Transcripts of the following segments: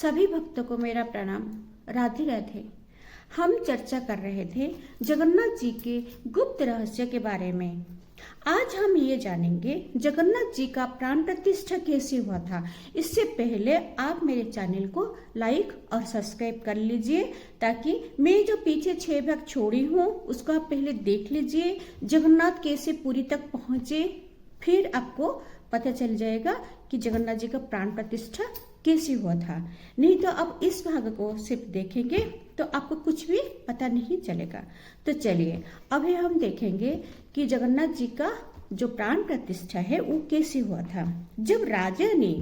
सभी भक्तों को मेरा प्रणाम। राधे राधे। हम चर्चा कर रहे थे जगन्नाथ जी के गुप्त रहस्य के बारे में। आज हम ये जानेंगे जगन्नाथ जी का प्राण प्रतिष्ठा कैसे हुआ था। इससे पहले आप मेरे चैनल को लाइक और सब्सक्राइब कर लीजिए ताकि मैं जो पीछे 6 भाग छोड़ी हूँ उसको आप पहले देख लीजिए, जगन्नाथ कैसे पुरी तक पहुँचे, फिर आपको पता चल जाएगा कि जगन्नाथ जी का प्राण प्रतिष्ठा कैसे हुआ था। नहीं तो अब इस भाग को सिर्फ देखेंगे तो आपको कुछ भी पता नहीं चलेगा। तो चलिए अभी हम देखेंगे कि जगन्नाथ जी का जो प्राण प्रतिष्ठा है वो कैसे हुआ था। जब राजा ने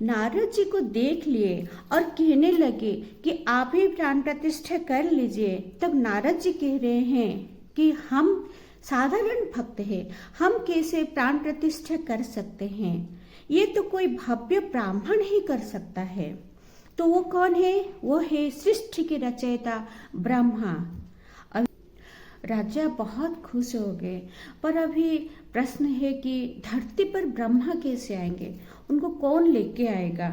नारद जी को देख लिए और कहने लगे कि आप ही प्राण प्रतिष्ठा कर लीजिए, तब नारद जी कह रहे हैं कि हम साधारण भक्त हैं, हम कैसे प्राण प्रतिष्ठा कर सकते हैं, ये तो कोई भव्य ब्राह्मण ही कर सकता है। तो वो कौन है? वो है सृष्टि के रचयिता ब्रह्मा। राजा बहुत खुश हो गए, पर अभी प्रश्न है कि धरती पर ब्रह्मा कैसे आएंगे, उनको कौन लेके आएगा।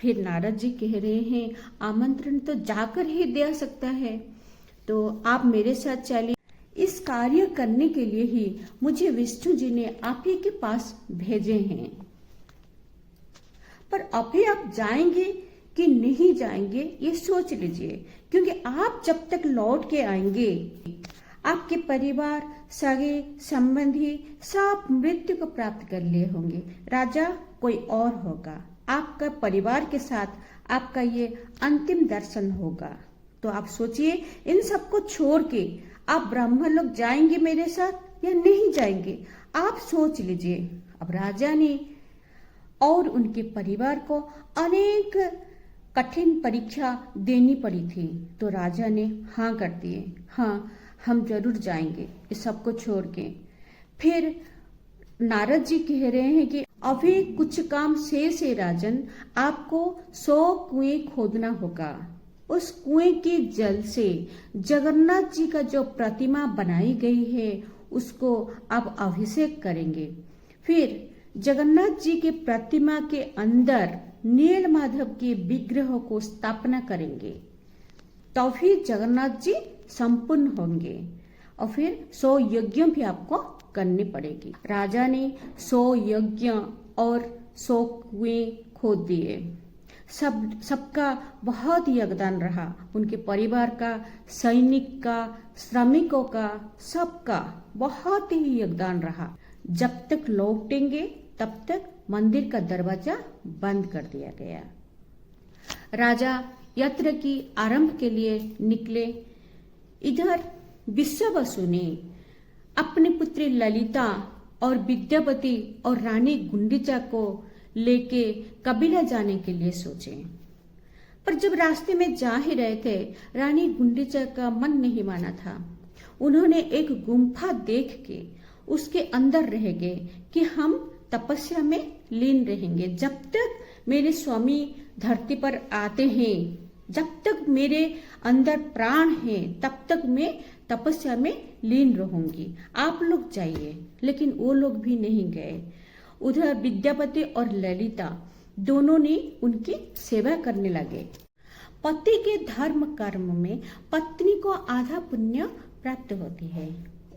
फिर नारद जी कह रहे हैं आमंत्रण तो जाकर ही दे सकता है, तो आप मेरे साथ चलिए। इस कार्य करने के लिए ही मुझे विष्णु जी ने आप ही के पास भेजे हैं। पर अभी आप जाएंगे कि नहीं जाएंगे ये सोच लीजिए, क्योंकि आप जब तक लौट के आएंगे आपके परिवार, सगे संबंधी सब मृत्यु को प्राप्त कर लिए होंगे। राजा कोई और होगा, आपका परिवार के साथ आपका ये अंतिम दर्शन होगा। तो आप सोचिए, इन सबको छोड़ के आप ब्रह्म लोग जाएंगे मेरे साथ या नहीं जाएंगे, आप सोच लीजिए। अब राजा ने और उनके परिवार को अनेक कठिन परीक्षा देनी पड़ी थी, तो राजा ने हाँ कर दिए, हाँ हम जरूर जाएंगे इस सबको छोड़ के। फिर नारद जी कह रहे हैं कि अभी कुछ काम शेष है राजन, आपको 100 कुएं खोदना होगा। उस कुएं के जल से जगन्नाथ जी का जो प्रतिमा बनाई गई है उसको आप अभिषेक करेंगे। फिर जगन्नाथ जी के प्रतिमा के अंदर नील माधव के विग्रह को स्थापना करेंगे, तभी जगन्नाथ जी संपूर्ण होंगे। और फिर 100 यज्ञ भी आपको करनी पड़ेगी। राजा ने 100 यज्ञ और 100 कुएं खोद दिए। सबका बहुत योगदान रहा, उनके परिवार का, सैनिक का, श्रमिकों का, सबका बहुत ही योगदान रहा। जब तक लौटेंगे तब तक मंदिर का दरवाजा बंद कर दिया गया। राजा यात्रा की आरंभ के लिए निकले। इधर विश्वावसु ने अपनी पुत्री ललिता और विद्यापति और रानी गुंडीचा को लेके कबीला जाने के लिए सोचे। पर जब रास्ते में जा ही रहे थे, रानी गुंडीचा का मन नहीं माना था। उन्होंने एक गुम्फा देख के उसके अंदर रह गए कि हम तपस्या में लीन रहेंगे। जब तक मेरे स्वामी धरती पर आते हैं, जब तक मेरे अंदर प्राण है, तब तक मैं तपस्या में लीन रहूंगी, आप लोग जाइए। लेकिन वो लोग भी नहीं गए। उधर विद्यापति और ललिता दोनों ने उनकी सेवा करने लगे। पति के धर्म कर्म में पत्नी को आधा पुण्य प्राप्त होती है,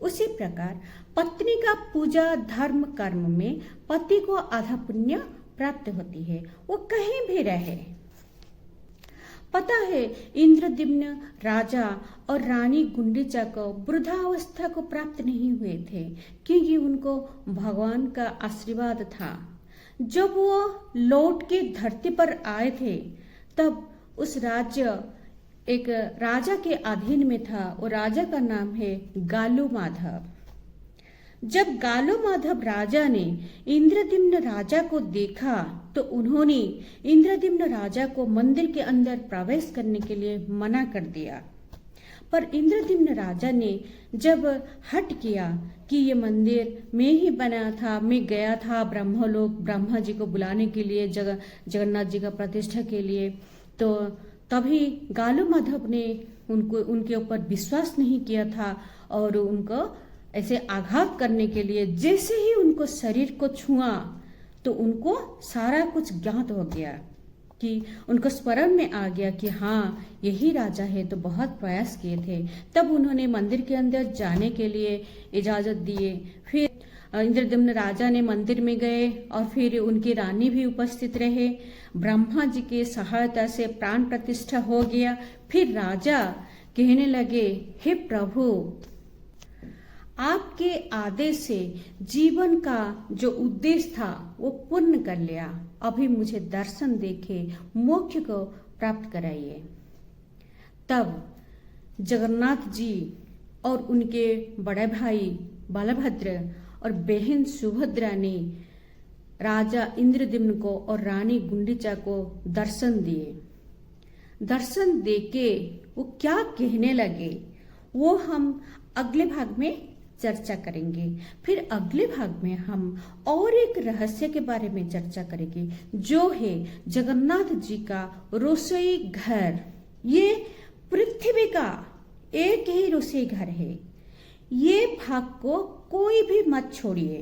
उसी प्रकार पत्नी का पूजा धर्म कर्म में पति को आधा पुण्य प्राप्त होती है, वो कहीं भी रहे। पता है इंद्रद्युम्न राजा और रानी गुंडीचा को वृद्धावस्था को प्राप्त नहीं हुए थे, क्योंकि उनको भगवान का आशीर्वाद था। जब वो लौट के धरती पर आए थे तब उस राज्य एक राजा के अधीन में था। वो राजा का नाम है गालू माधव। जब गालू माधव राजा ने इंद्रद्युम्न राजा को देखा तो उन्होंने इंद्रद्युम्न राजा को मंदिर के अंदर प्रवेश करने के लिए मना कर दिया। पर इंद्रद्युम्न राजा ने जब हट किया कि ये मंदिर मैं ही बनाया था, मैं गया था ब्रह्मलोक ब्रह्मा जी को बुलाने के लिए, जगन्नाथ जी का प्रतिष्ठा के लिए, तो तभी गालू माधव ने उनके ऊपर विश्वास नहीं किया था और उनको ऐसे आघात करने के लिए जैसे ही उनको शरीर को छुआ तो उनको सारा कुछ ज्ञात हो गया। कि उनको स्मरण में आ गया कि हाँ यही राजा है, तो बहुत प्रयास किए थे। तब उन्होंने मंदिर के अंदर जाने के लिए इजाजत दिए। फिर इंद्रदम्न राजा ने मंदिर में गए और फिर उनकी रानी भी उपस्थित रहे। ब्रह्मा जी की सहायता से प्राण प्रतिष्ठा हो गया। फिर राजा कहने लगे, हे प्रभु, आपके आदेश से जीवन का जो उद्देश्य था वो पूर्ण कर लिया। अभी मुझे दर्शन देके मोक्ष को प्राप्त कराइए। तब जगन्नाथ जी और उनके बड़े भाई बलभद्र और बहन सुभद्रा ने राजा इंद्रद्युम्न को और रानी गुंडीचा को दर्शन दिए। दर्शन देके वो क्या कहने लगे वो हम अगले भाग में चर्चा करेंगे। फिर अगले भाग में हम और एक रहस्य के बारे में चर्चा करेंगे, जो है जगन्नाथ जी का रसोई घर। ये पृथ्वी का एक ही रसोई घर है। ये भाग को कोई भी मत छोड़िए।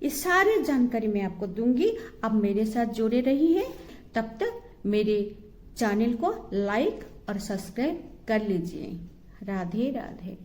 ये सारी जानकारी मैं आपको दूंगी। आप मेरे साथ जुड़े रहिए। तब तक मेरे चैनल को लाइक और सब्सक्राइब कर लीजिए। राधे राधे।